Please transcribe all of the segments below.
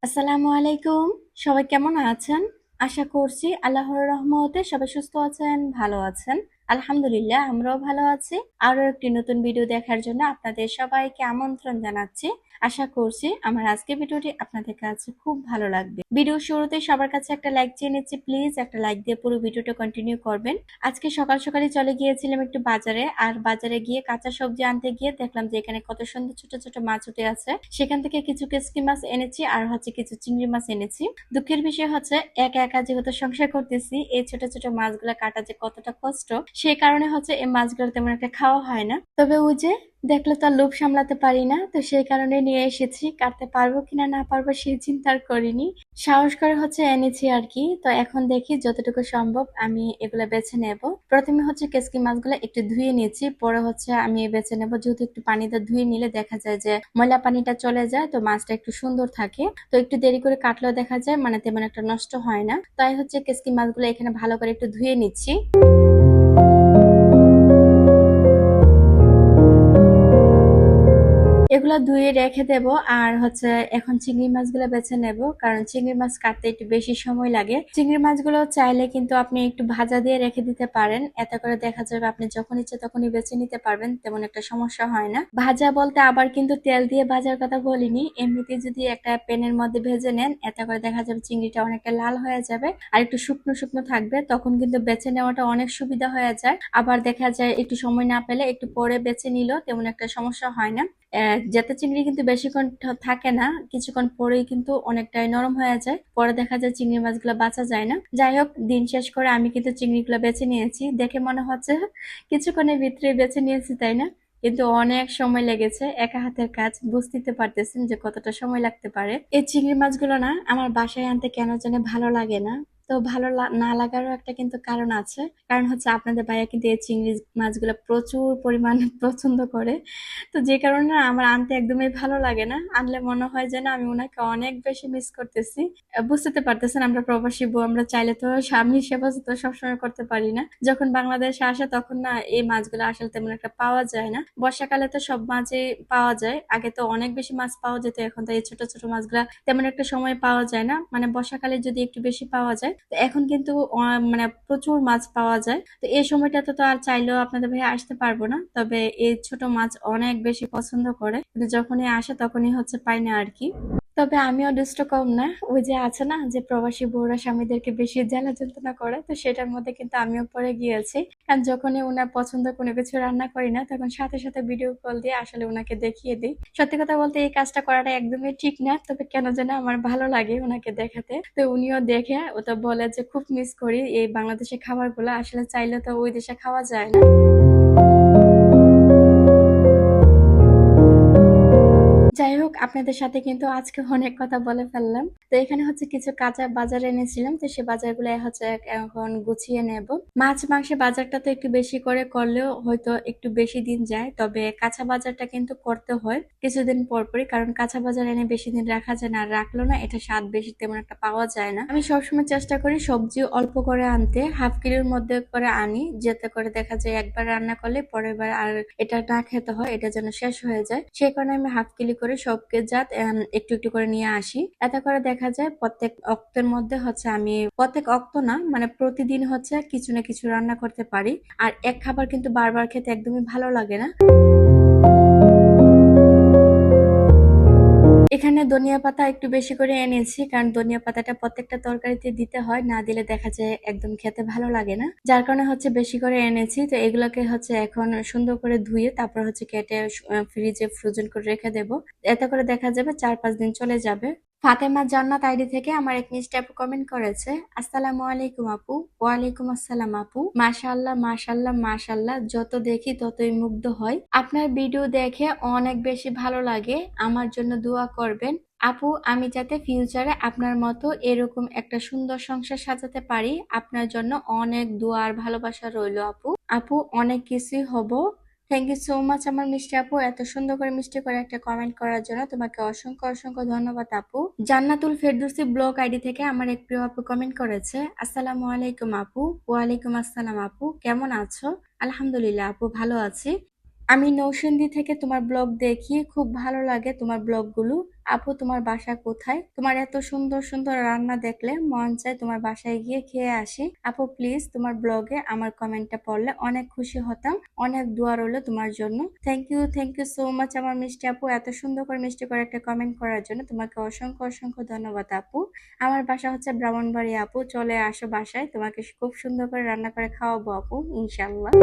আসসালামু আলাইকুম। সবাই কেমন আছেন? আশা করছি আল্লাহর রহমতে সবাই সুস্থ আছেন, ভালো আছেন। আলহামদুলিল্লাহ আমরাও ভালো আছি। আরো একটি নতুন ভিডিও দেখার জন্য আপনাদের সবাইকে আমন্ত্রণ জানাচ্ছি। আশা করছি আমার আজকের ভিডিওটি আপনাদের কাছে খুব ভালো লাগবে। ভিডিও শুরুতে সবার কাছে একটা লাইক চেয়ে নিচ্ছি, প্লিজ একটা লাইক দিয়ে পুরো ভিডিওটা কন্টিনিউ করবেন। আজকে সকাল সকালে চলে গিয়েছিলাম একটু বাজারে, আর বাজারে গিয়ে কাঁচা সবজি আনতে গিয়ে দেখলাম যে এখানে কত সুন্দর ছোট ছোট মাছ উঠে আছে। সেখান থেকে কিছু কেসকি মাছ এনেছি আর হচ্ছে কিছু চিংড়ি মাছ এনেছি। দুঃখের বিষয় হচ্ছে একা একা যেহেতু সংসার করতেছি, এই ছোট ছোট মাছগুলা কাটা যে কতটা কষ্ট, সেই কারণে হচ্ছে এই মাছগুলো তেমন একটা খাওয়া হয় না। তবে ওই যে দেখলে তো আর লোভ সামলাতে পারি না, তো সেই কারণে নিয়ে এসেছি। কাটতে পারবো কিনা না পারবো সেই চিন্তা আর করিনি, সাহস করে হচ্ছে এনেছি আর কি। তো এখন দেখি যতটুকু সম্ভব আমি এগুলা বেছে নেব। প্রথমে হচ্ছে কেসকি মাছগুলো একটু ধুয়ে নিয়েছি, পরে হচ্ছে আমি বেছে নেব, যেহেতু একটু পানিতে ধুয়ে নিলে দেখা যায় যে ময়লা পানিটা চলে যায়, তো মাছটা একটু সুন্দর থাকে। তো একটু দেরি করে কাটলেও দেখা যায় মানে তেমন একটা নষ্ট হয় না। তাই হচ্ছে কেসকি মাছগুলো এখানে ভালো করে একটু ধুয়ে নিচ্ছি। এগুলো ধুয়ে রেখে দেব। আর হচ্ছে এখন চিংড়ি মাছগুলো বেছে নেব, কারণ চিংড়ি মাছ কাটতে একটু বেশি সময় লাগে। চিংড়ি মাছগুলো চাইলে কিন্তু আপনি একটু ভাজা দিয়ে রেখে দিতে পারেন, এতে করে দেখা যাবে আপনি যখন ইচ্ছে তখনই বেছে নিতে পারবেন, তেমন একটা সমস্যা হয় না। ভাজা বলতে আবার কিন্তু তেল দিয়ে ভাজার কথা বলিনি, এমনিতে যদি একটা প্যানের মধ্যে ভেজে নেন, এতে করে দেখা যাবে চিংড়িটা অনেকটা লাল হয়ে যাবে আর একটু শুকনো শুকনো থাকবে, তখন কিন্তু বেছে নেওয়াটা অনেক সুবিধা হয়ে যায়। আবার দেখা যায় একটু সময় না পেলে একটু পরে বেছে নিল, তেমন একটা সমস্যা হয় না। জেতা চিংড়ি কিন্তু বেশিক্ষণ থাকে না, কিছুক্ষণ পরেই কিন্তু অনেকটাই নরম হয়ে যায়, পরে দেখা যায় চিংড়ি মাছগুলো বাঁচা যায় না। যাই হোক, দিন শেষ করে আমি কিন্তু চিংড়িগুলো বেছে নিয়েছি। দেখে মনে হচ্ছে কিছুক্ষণের ভিতরে বেছে নিয়েছি, তাই না? কিন্তু অনেক সময় লেগেছে, একা হাতের কাজ, বুঝতে পারতেছেন যে কতটা সময় লাগতে পারে। এই চিংড়ি মাছগুলো না আমার বাসায় আনতে কেন জানি ভালো লাগে না। তো ভালো না লাগারও একটা কিন্তু কারণ আছে, কারণ হচ্ছে আপনাদের ভাইয়া কিন্তু এই চিংড়ি মাছগুলো প্রচুর পরিমাণে পছন্দ করে। তো যে কারণে না আমার আনতে একদমই ভালো লাগে না, আনলে মনে হয় যেন আমি ওনাকে অনেক বেশি মিস করতেছি। বুঝতে পারতেছেন আমরা প্রবাসী বউ, আমরা চাইলে তো স্বামীর সেবা তো সবসময় করতে পারি না। যখন বাংলাদেশে আসে তখন না এই মাছগুলো আসলে তেমন একটা পাওয়া যায় না। বর্ষাকালে তো সব মাছই পাওয়া যায়, আগে তো অনেক বেশি মাছ পাওয়া যেত, এখন তো এই ছোট ছোট মাছগুলা তেমন একটা সময় পাওয়া যায় না। মানে বর্ষাকালে যদি একটু বেশি পাওয়া যায়, তো এখন কিন্তু মানে প্রচুর মাছ পাওয়া যায়। তো এই সময়টাতে তো আর চাইলেও আপনাদের ভাই আসতে পারবো না, তবে এই ছোট মাছ অনেক বেশি পছন্দ করে, কিন্তু যখনই আসে তখনই হচ্ছে পাই না আর কি। তবে আমিও দুষ্ট কম না, ওই যে আছে না যে প্রবাসী বউরা স্বামীদেরকে বেশি জ্বালা যন্ত্রণা করে, তো সেটার মধ্যে কিন্তু আমিও পড়ে গিয়েছি। কারণ যখনই ওনার পছন্দ কোনো কিছু রান্না করি না, তখন সাথে সাথে ভিডিও কল দিয়ে আসলে ওনাকে দেখিয়ে দিই। সত্যি কথা বলতে এই কাজটা করাটা একদমই ঠিক না, তবে কেন যেন আমার ভালো লাগে ওনাকে দেখাতে। তো উনিও দেখে ও তো বলে যে খুব মিস করি এই বাংলাদেশের খাবারগুলো, আসলে চাইলে তো ওই দেশে খাওয়া যায় না। যাই হোক, আপনাদের সাথে কিন্তু আজকে অনেক কথা বলে ফেললাম। তো এখানে হচ্ছে কিছু কাঁচা বাজার এনেছিলাম, তো সেই বাজারগুলো হচ্ছে এখন গুছিয়ে নেব। মাছ মাংসের বাজারটা তো একটু বেশি করে করলেও হয়তো একটু বেশি দিন যায়, তবে কাঁচা বাজারটা কিন্তু করতে হয় কিছুদিন পর পরই, কারণ কাঁচা বাজার এনে বেশি দিন রাখা যায় না, আর রাখলেও না এটা স্বাদ বেশি তেমন একটা পাওয়া যায় না। আমি সবসময় চেষ্টা করি সবজি অল্প করে আনতে, হাফ কিলোর মধ্যে করে আনি, যাতে করে দেখা যায় একবার রান্না করলে পরের বার আর এটা না খেতে হয়, এটা যেন শেষ হয়ে যায়। সেই কারণে আমি হাফ কিলো করে সবকে জাত একটু একটু করে নিয়ে আসি। এতে করে দেখা যায় প্রত্যেক অক্তের মধ্যে হচ্ছে আমি প্রত্যেক অক্ত না মানে প্রতিদিন হচ্ছে কিছু না কিছু রান্না করতে পারি। আর এক খাবার কিন্তু বারবার খেতে একদমই ভালো লাগে না। এখানে ধনিয়া পাতা একটু বেশি করে এনেছি, কারণ ধনিয়া পাতাটা প্রত্যেকটা তরকারিতে দিতে হয়, না দিলে দেখা যায় একদম খেতে ভালো লাগে না, যার কারণে হচ্ছে বেশি করে এনেছি। তো এগুলোকে হচ্ছে এখন সুন্দর করে ধুয়ে তারপর হচ্ছে কেটে ফ্রিজে ফ্রোজেন করে রেখে দেব। এতে করে দেখা যাবে 4-5 দিন চলে যাবে। ফাতেমা জান্নাত আইডি থেকে আমার এক মিষ্টি আপু কমেন্ট করেছে, আসসালামু আলাইকুম আপু। ওয়ালাইকুম আসসালাম আপু। মাশাআল্লাহ মাশাআল্লাহ মাশাআল্লাহ, যত দেখি ততই মুগ্ধ হয়, আপনার ভিডিও দেখে অনেক বেশি ভালো লাগে, আমার জন্য দোয়া করবেন আপু, আমি যাতে ফিউচারে আপনার মতো এরকম একটা সুন্দর সংসার সাজাতে পারি। আপনার জন্য অনেক দোয়া আর ভালোবাসা রইলো আপু। আপু অনেক কিছুই হব। থ্যাংক ইউ সো মাচ আমার মিষ্টি আপু, এত সুন্দর করে মিষ্টি করে একটা কমেন্ট করার জন্য তোমাকে অসংখ্য অসংখ্য ধন্যবাদ আপু। জান্নাতুল ফেরদৌসী ব্লগ আইডি থেকে আমার এক প্রিয় আপু কমেন্ট করেছে, আসসালামু আলাইকুম আপু। ওয়ালাইকুম আসসালাম আপু, কেমন আছো? আলহামদুলিল্লাহ আপু, ভালো আছি। আমি নৌসিন্দি থেকে তোমার ব্লগ দেখি, খুব ভালো লাগে তোমার ব্লগগুলো। আপু তোমার বাসা কোথায়? তোমার এত সুন্দর সুন্দর রান্না দেখলে মন চায় তোমার বাসায় গিয়ে খেয়ে আসি। আপু প্লিজ তোমার ব্লগে আমার কমেন্টটা পড়লে অনেক খুশি হতাম। অনেক দোয়া রইলো তোমার জন্য। থ্যাংক ইউ সো মাচ আমার মিষ্টি আপু, এত সুন্দর করে মিষ্টি করে একটা কমেন্ট করার জন্য তোমাকে অসংখ্য অসংখ্য ধন্যবাদ আপু। আমার বাসা হচ্ছে ব্রাহ্মণবাড়িয়া আপু, চলে আসো বাসায়, তোমাকে খুব সুন্দর করে রান্না করে খাওয়াবো আপু, ইনশাল্লাহ।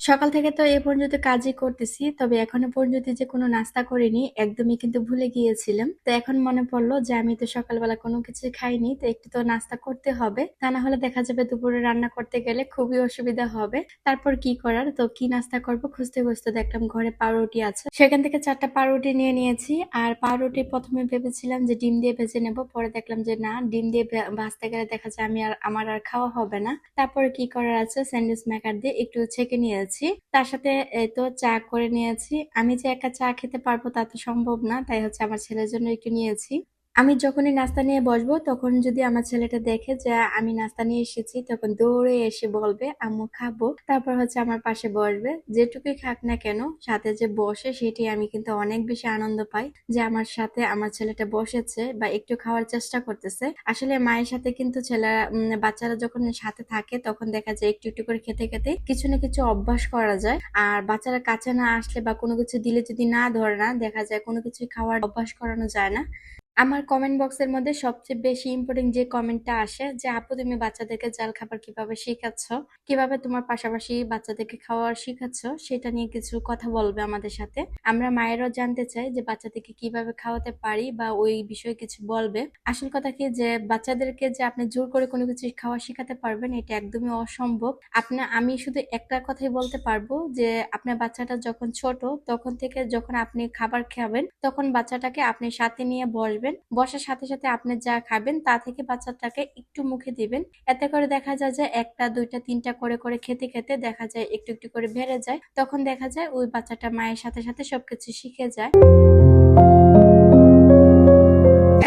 সকাল থেকে তো এ পর্যন্ত কাজই করতেছি, তবে এখনো পর্যন্ত যে কোনো নাস্তা করিনি, একদমই কিন্তু ভুলে গিয়েছিলাম। তো এখন মনে পড়লো যে আমি তো সকালবেলা কোনো কিছু খাইনি, তো একটু তো নাস্তা করতে হবে, তা না হলে দেখা যাবে দুপুরে রান্না করতে গেলে খুবই অসুবিধা হবে। তারপর কি করার, তো কি নাস্তা করব খুঁজতে খুঁজতে দেখলাম ঘরে পাউরুটি আছে, সেখান থেকে 4টা পাউরুটি নিয়ে নিয়েছি। আর পাউরুটি প্রথমে ভেবেছিলাম যে ডিম দিয়ে ভেজে নেব, পরে দেখলাম যে না, ডিম দিয়ে ভাজতে গেলে দেখা যায় আমার আর খাওয়া হবে না। তারপরে কি করার আছে, স্যান্ডউইচ মেকার দিয়ে একটু ছেঁকে নিয়েছি, তার সাথে এই তো চা করে নিয়েছি। আমি যে একা চা খেতে পারবো তা তো সম্ভব না, তাই হচ্ছে আমার ছেলের জন্য একটু নিয়েছি। আমি যখনই নাস্তা নিয়ে বসবো তখন যদি আমার ছেলেটা দেখে যে আমি নাস্তা নিয়ে এসেছি, তখন দৌড়ে এসে বলবে আম্মু খাবো, তারপর হচ্ছে আমার পাশে বসবে। যেটুকুই খাক না কেন সাথে যে বসে, সেটি আমি কিন্তু অনেক বেশি আনন্দ পাই যে আমার সাথে আমার ছেলেটা বসেছে বা একটু খাওয়ার চেষ্টা করতেছে। আসলে মায়ের সাথে কিন্তু ছেলেরা বাচ্চারা যখন সাথে থাকে তখন দেখা যায় একটু একটু করে খেতে খেতে কিছু না কিছু অভ্যাস করা যায়। আর বাচ্চারা কাছে না আসলে বা কোনো কিছু দিলে যদি না ধরে না, দেখা যায় কোনো কিছু খাওয়ার অভ্যাস করানো যায় না। আমার কমেন্ট বক্সের মধ্যে সবচেয়ে বেশি ইম্পর্টেন্ট যে কমেন্টটা আসে যে আপু তুমি বাচ্চাদেরকে জাল খাবার কিভাবে শেখাচ্ছ, কিভাবে তোমার পাশাপাশি বাচ্চাদেরকে খাওয়ার শেখাচ্ছ, সেটা নিয়ে কিছু কথা বলবে আমাদের সাথে। আমরা মায়েরাও জানতে চাই যে বাচ্চাদেরকে কিভাবে খাওয়াতে পারি বা ওই বিষয়ে কিছু বলবে। আসল কথা কি, যে বাচ্চাদেরকে যে আপনি জোর করে কোনো কিছু খাওয়া শেখাতে পারবেন এটা একদমই অসম্ভব। আমি শুধু একটা কথাই বলতে পারবো যে আপনার বাচ্চাটা যখন ছোট তখন থেকে যখন আপনি খাবার খাবেন তখন বাচ্চাটাকে আপনি সাথে নিয়ে বসবেন, বসার সাথে সাথে আপনি যা খাবেন তা থেকে বাচ্চাটাকে একটু মুখে দিবেন। এতে করে দেখা যায় যে একটা দুইটা তিনটা করে করে খেতে খেতে দেখা যায় একটু একটু করে বেড়ে যায়, তখন দেখা যায় ওই বাচ্চাটা মায়ের সাথে সাথে সবকিছু শিখে যায়।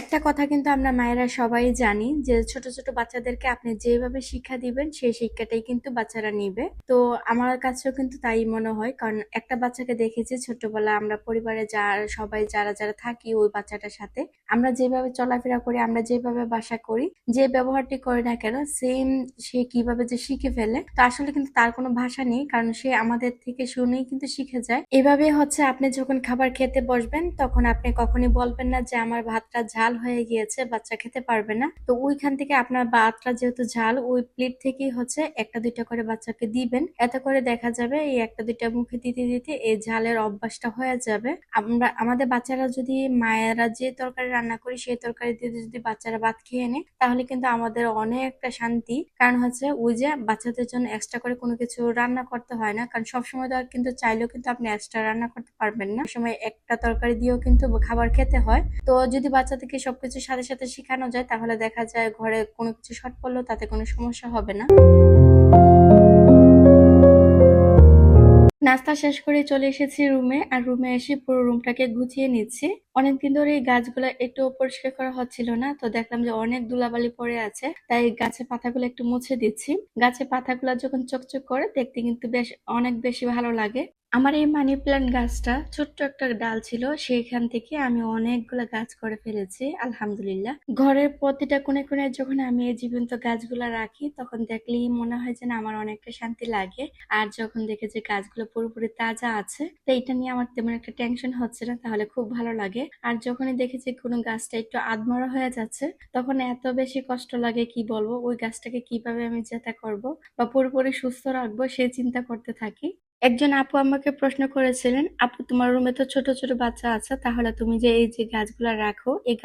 একটা কথা কিন্তু আমরা মায়েরা সবাই জানি যে ছোট ছোট বাচ্চাদেরকে আপনি যেভাবে শিক্ষা দিবেন সেই শিক্ষাটাই কিন্তু বাচ্চারা নিবে। তো আমার কাছেও কিন্তু তাই মনে হয়, কারণ একটা বাচ্চাকে দেখেছি ছোটবেলা আমরা পরিবারে সবাই যারা যারা থাকি ওই বাচ্চাটার সাথে আমরা যেভাবে চলাফেরা করি, আমরা যেভাবে বাসা করি, যে ব্যবহারটি করি না কেন সেম সে কিভাবে যে শিখে ফেলে। তো আসলে কিন্তু তার কোনো ভাষা নেই, কারণ সে আমাদের থেকে শুনেই কিন্তু শিখে যায়। এভাবে হচ্ছে আপনি যখন খাবার খেতে বসবেন তখন আপনি কখনই বলবেন না যে আমার ভাতটা ঝাল হয়ে গিয়েছে, বাচ্চা খেতে পারবে না। তো ওইখান থেকে আপনার ভাতটা যেহেতু ঝাল, ওই প্লেট থেকেই হচ্ছে একটা দুইটা করে বাচ্চাকে দিবেন। এতে করে দেখা যাবে এই একটা দুইটা মুখে দিতে দিতে এই ঝালের অভ্যাসটা হয়ে যাবে। আমাদের বাচ্চারা যদি মায়েরা যে তরকারি রান্না করি সেই তরকারি দিয়ে যদি বাচ্চারা ভাত খেয়ে নেয় তাহলে কিন্তু আমাদের অনেকটা শান্তি, কারণ হচ্ছে ওই যে বাচ্চাদের জন্য এক্সট্রা করে কোনো কিছু রান্না করতে হয় না, কারণ সবসময় তো আর কিন্তু চাইলেও কিন্তু আপনি এক্সট্রা রান্না করতে পারবেন না, সময় একটা তরকারি দিয়েও কিন্তু খাবার খেতে হয়। তো যদি বাচ্চাদেরকে সবকিছু সাথে সাথে শেখানো যায় তাহলে দেখা যায় ঘরে কোনো কিছু শর্ট পড়লেও তাতে কোনো সমস্যা হবে না। নাস্তা শেষ করে চলে এসেছি রুমে, আর রুমে এসে পুরো রুমটাকে গুছিয়ে নিচ্ছি। অনেকদিন ধরে এই গাছগুলো একটু পরিষ্কার করা হচ্ছিল না, তো দেখলাম যে অনেক ধুলাবালি পড়ে আছে, তাই গাছের পাতাগুলো একটু মুছে দিচ্ছি। গাছের পাতাগুলো যখন চকচক করে দেখতে কিন্তু অনেক বেশি ভালো লাগে। আমার এই মানি প্ল্যান্ট গাছটা ছোট্ট একটা ডাল ছিল, সেখান থেকে আমি অনেকগুলো গাছ করে ফেলেছি আলহামদুলিল্লাহ। ঘরের প্রতিটা কোণে কোণে যখন আমি এই জীবন্ত গাছগুলা রাখি তখন দেখলেই মনে হয় যে না আমার অনেকটা শান্তি লাগে। আর যখন দেখে যে গাছগুলো পুরোপুরি তাজা আছে, তো এটা নিয়ে আমার তেমন একটা টেনশন হচ্ছে না, তাহলে খুব ভালো লাগে। আর যখনই দেখি যে কোনো গাছটা একটু আধমরা হয়ে যাচ্ছে তখন এত বেশি কষ্ট লাগে কি বলবো, ওই গাছটাকে কিভাবে আমি জেতা করব বা পুরোপুরি সুস্থ রাখবো সেই চিন্তা করতে থাকি। একজন আপু আমাকে প্রশ্ন করেছিলেন, আপু তোমার রুমে তো ছোট ছোট বাচ্চা আছে, তাহলে তুমি যে এই যে গাছগুলা রাখো এই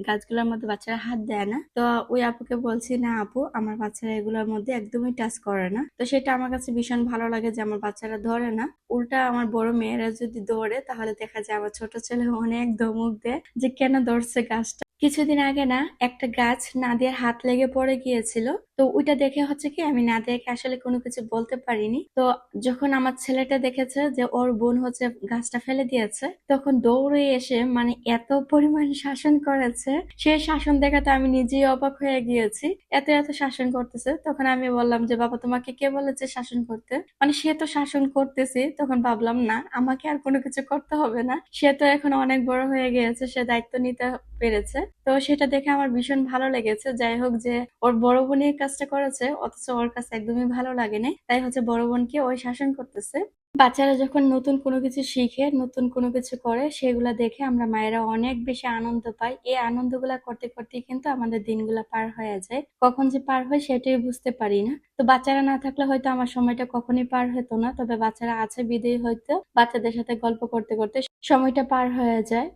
গাছগুলোর মধ্যে বাচ্চারা হাত দেয় না? তো ওই আপুকে বলছি না আপু, আমার বাচ্চারা এগুলোর মধ্যে একদমই টাচ করে না। তো সেটা আমার কাছে ভীষণ ভালো লাগে যে আমার বাচ্চারা ধরে না, উল্টা আমার বড় মেয়েরা যদি ধরে তাহলে দেখা যায় আমার ছোট ছেলে অনেক ধমক দেয় যে কেন ধরছে গাছটা। কিছুদিন আগে না একটা গাছ নাদিয়ার হাত লেগে পড়ে গিয়েছিল। তো ওইটা দেখে হচ্ছে কি আমি নাদিয়াকে আসলে কোনো কিছু বলতে পারিনি। তো যখন আমার ছেলেটা দেখেছে যে ওর বোন হচ্ছে গাছটা ফেলে দিয়েছে, তখন দৌড়ে এসে মানে এত পরিমাণ শাসন করেছে, সে শাসন দেখাতে আমি নিজেই অবাক হয়ে গিয়েছি। এত এত শাসন করতেছে। তখন আমি বললাম যে বাবা তোমাকে কে বলেছে শাসন করতে? মানে সে তো শাসন করতেছে। তখন ভাবলাম না আমাকে আর কোনো কিছু করতে হবে না, সে তো এখন অনেক বড় হয়ে গিয়েছে, সে দায়িত্ব নিতে পেরেছে। তো সেটা দেখে আমার ভীষণ ভালো লেগেছে। যাই হোক, যে ওর বড় বোন এই কাজটা করেছে অথচ ওর কাছে একদমই ভালো লাগেনি, তাই হচ্ছে বড় বোনকে ওই শাসন করতেছে। বাচ্চারা যখন নতুন কোনো কিছু শিখে, নতুন কোনো কিছু করে, সেগুলা দেখে আমরা মায়েরা অনেক বেশি আনন্দ পাই। এই আনন্দগুলা করতে করতেই কিন্তু আমাদের দিনগুলা পার হয়ে যায়। কখন যে পার হয় সেটাই বুঝতে পারি না। তো বাচ্চারা না থাকলে হয়তো আমার সময়টা কখনই পার হতো না, তবে বাচ্চারা আছে বিদেয় হয়তো বাচ্চাদের সাথে গল্প করতে করতে সময়টা পার হয়ে যায়।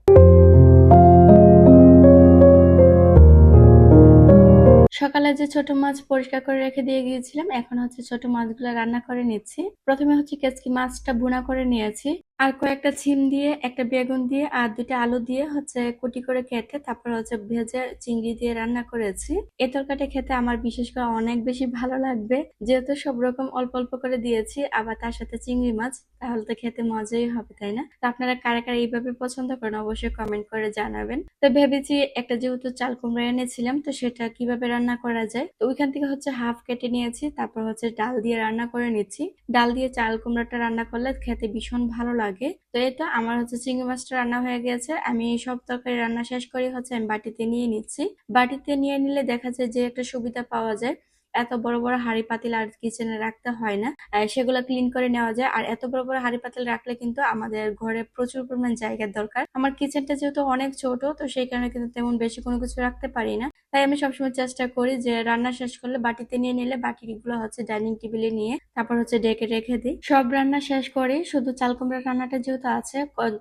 সকালে যে ছোট মাছ পরিষ্কার করে রেখে দিয়ে গিয়েছিলাম, এখন হচ্ছে ছোট মাছগুলো রান্না করে নিচ্ছি। প্রথমে হচ্ছে কেচকি মাছটা ভুনা করে নিয়েছি, আর কয়েকটা ছিম দিয়ে, একটা বেগুন দিয়ে আর 2টা আলু দিয়ে হচ্ছে কুটি করে কেটে তারপর হচ্ছে ভেজে চিংড়ি দিয়ে রান্না করেছি। এই তরকারিটা খেতে আমার বিশেষ করে অনেক বেশি ভালো লাগবে, যেহেতু সব রকম অল্প অল্প করে দিয়েছি, আবার তার সাথে চিংড়ি মাছ, তাহলে তো খেতে মজাই হবে, তাই না? তো আপনারা কারা কারা এইভাবে পছন্দ করেন অবশ্যই কমেন্ট করে জানাবেন। তো ভেবেছি একটা যেহেতু চাল কুমড়া এনেছিলাম, তো সেটা কিভাবে রান্না করা যায়, তো ওইখান থেকে হচ্ছে হাফ কেটে নিয়েছি, তারপর হচ্ছে ডাল দিয়ে রান্না করে নিচ্ছি। ডাল দিয়ে চাল কুমড়াটা রান্না করলে খেতে ভীষণ ভালো লাগে। তো এই তো আমার হচ্ছে চিংড়ি মাছটা রান্না হয়ে গেছে। আমি সব তরকারি রান্না শেষ করে হচ্ছে আমি বাটিতে নিয়ে নিচ্ছি। বাটিতে নিয়ে নিলে দেখা যায় যে একটা সুবিধা পাওয়া যায়, এত বড় বড় হাঁড়ি পাতিল আর কিচেনে রাখতে হয় না, সেগুলো ক্লিন করে নেওয়া যায়। আর এত বড় বড় হাঁড়ি পাতিল রাখলে কিন্তু আমাদের ঘরে প্রচুর পরিমাণ জায়গার দরকার। আমার কিচেনটা যেহেতু অনেক ছোট, তো সেই কারণে কিন্তু তেমন বেশি কোনো কিছু রাখতে পারি না। তাই আমি সবসময় চেষ্টা করি যে রান্না শেষ করলে বাটিতে নিয়ে নিলে বাটিগুলো হচ্ছে ডাইনিং টেবিলে নিয়ে তারপর হচ্ছে ডেকে রেখে দিই। সব রান্না শেষ করে শুধু চাল কুমড়ার রান্নাটা যেহেতু আছে,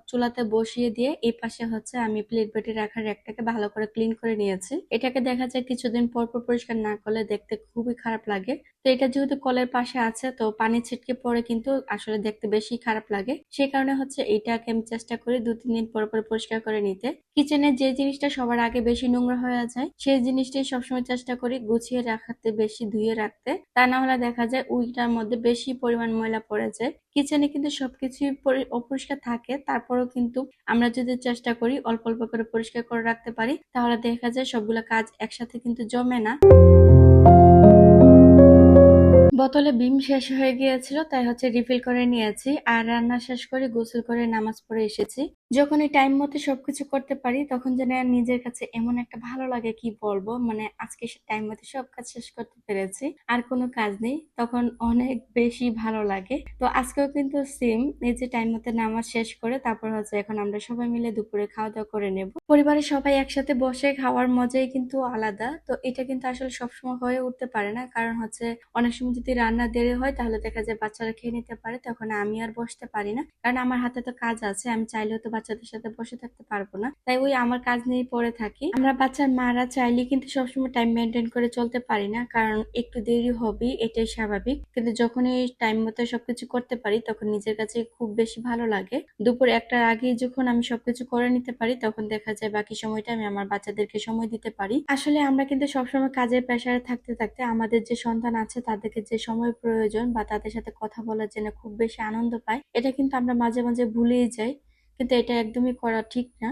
চুলাতে বসিয়ে দিয়ে এই পাশে হচ্ছে আমি প্লেট বেটে রাখার একটাকে ভালো করে ক্লিন করে নিয়েছি। এটাকে দেখা যায় কিছুদিন পর পর পরিষ্কার না করলে দেখতে খুবই খারাপ লাগে। তো এটা যেহেতু কলের পাশে আছে, তো পানি ছিটকে পড়ে কিন্তু আসলে দেখতে বেশি খারাপ লাগে, সেই কারণে হচ্ছে এটাকে আমি চেষ্টা করি 2-3 দিন পর পর পরিষ্কার করে নিতে। কিচেনে যে জিনিসটা সবার আগে বেশি নোংরা হয়ে যায়, সেই জিনিসটাই সবসময় চেষ্টা করি গুছিয়ে রাখতে, বেশি ধুয়ে রাখতে। তা না হলে দেখা যায় ওইটার মধ্যে বেশি পরিমাণ ময়লা পড়ে যায়। কিচেনে কিন্তু সবকিছুই অপরিষ্কার থাকে, তারপরেও কিন্তু আমরা যদি চেষ্টা করি অল্প অল্প করে পরিষ্কার করে রাখতে পারি, তাহলে দেখা যায় সবগুলা কাজ একসাথে কিন্তু জমে না। বোতলে বিম শেষ হয়ে গিয়েছিল, তাই হচ্ছে রিফিল করে নিয়েছি। আর রান্না শেষ করে গোসল করে নামাজ পড়ে এসেছি। যখনই টাইম মতো সবকিছু করতে পারি, তখন যেন নিজের কাছে এমন একটা ভালো লাগে, কি বলবো, মানে আজকে টাইম মতো সব কাজ শেষ করতে পেরেছি, আর কোনো কাজ নেই, তখন অনেক বেশি ভালো লাগে। তো আজকেও কিন্তু সেম, এই যে টাইম মতো নামাজ শেষ করে তারপর হচ্ছে এখন আমরা সবাই মিলে দুপুরে খাওয়া দাওয়া করে নেব। পরিবারের সবাই একসাথে বসে খাওয়ার মজাই কিন্তু আলাদা। তো এটা কিন্তু আসলে সবসময় হয়ে উঠতে পারে না, কারণ হচ্ছে অনেক সময় যদি রান্না দেরি হয় তাহলে দেখা যায় বাচ্চারা খেয়ে নিতে পারে, তখন আমি আর বসতে পারি না, কারণ আমার হাতে তো কাজ আছে, আমি চাইলেও তো বাচ্চাদের সাথে বসে থাকতে পারবো না, তাই ওই আমার কাজ নিয়ে পড়ে থাকি। আমরা বাচ্চার মারা চাইলে কিন্তু সবসময় টাইম মেনটেন করে চলতে পারি না, কারণ একটু দেরি হবে, এটাই স্বাভাবিক। কিন্তু যখন এই টাইম মতো সবকিছু করতে পারি তখন নিজের কাছে খুব বেশি ভালো লাগে। দুপুর 1টার আগে যখন আমি সবকিছু করে নিতে পারি, তখন দেখা যায় বাকি সময়টা আমি আমার বাচ্চাদেরকে সময় দিতে পারি। আসলে আমরা কিন্তু সবসময় কাজের প্রেসারে থাকতে থাকতে আমাদের যে সন্তান আছে তাদেরকে যে সময় প্রয়োজন বা তাদের সাথে কথা বলার জন্য খুব বেশি আনন্দ পাই, এটা কিন্তু আমরা মাঝে মাঝে ভুলেই যাই, কিন্তু এটা একদমই করা ঠিক না।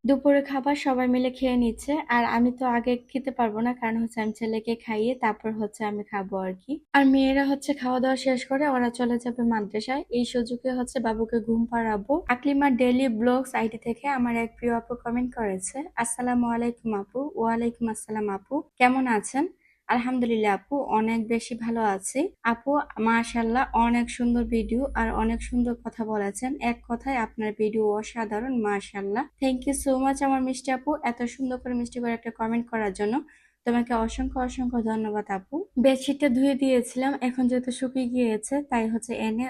দুপুরে খাবার সবাই মিলে খেয়ে নিচ্ছে, আর আমি তো আগে খেতে পারবো না, কারণ হচ্ছে আমি ছেলেকে খাইয়ে তারপর হচ্ছে আমি খাবো আর কি। আর মেয়েরা হচ্ছে খাওয়া দাওয়া শেষ করে ওরা চলে যাবে মাদ্রাসায়, এই সুযোগে হচ্ছে বাবুকে ঘুম পাড়াবো। আকলিমা ডেইলি ব্লগস আইডি থেকে আমার এক প্রিয় আপু কমেন্ট করেছে, আসসালামু আলাইকুম আপু। ওয়ালাইকুম আসসালাম আপু, কেমন আছেন? আলহামদুলিল্লাহ আপু, অনেক বেশি ভালো আছি। আপু মাশাআল্লাহ, অনেক সুন্দর ভিডিও আর অনেক সুন্দর কথা বলেছেন, এক কথায় আপনার ভিডিও অসাধারণ, মাশাআল্লাহ। থ্যাংক ইউ সো মাচ আমার মিষ্টি আপু, এত সুন্দর করে মিষ্টি করে একটা কমেন্ট করার জন্য। তোমাকে অসংখ্য অসংখ্য ধন্যবাদ আপু। বেডশিটটা ধুয়ে দিয়েছিলাম, এখন যেহেতু শুকিয়ে গিয়েছে তাই হচ্ছে এনে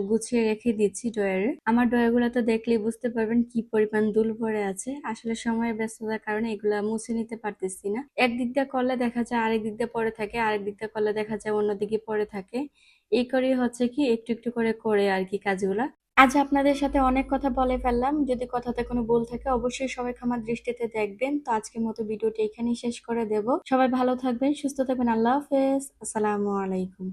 গুছিয়ে রেখে দিচ্ছি ড্রয়ারে। আমার ড্রয়ার গুলো তো দেখলেই বুঝতে পারবেন কি পরিমাণ ধুল পড়ে আছে, আসলে সময়ের ব্যস্ততার কারণে এগুলা মুছে নিতে পারতেছি না। একদিক দিয়ে করলে দেখা যায় আরেক দিক দিয়ে পড়ে থাকে, আরেক দিক দিয়ে করলে দেখা যায় অন্যদিকে পড়ে থাকে, এই করেই হচ্ছে কি একটু একটু করে করে আর কি কাজগুলা। আজ আপনাদের সাথে অনেক কথা বলে ফেললাম। যদি কথাতে কোনো ভুল থাকে অবশ্যই সবাই ক্ষমার দৃষ্টিতে দেখবেন। তো আজকের মতো ভিডিওটি এখানেই শেষ করে দেব। সবাই ভালো থাকবেন, সুস্থ থাকবেন। আল্লাহ হাফেজ। আসসালামু আলাইকুম।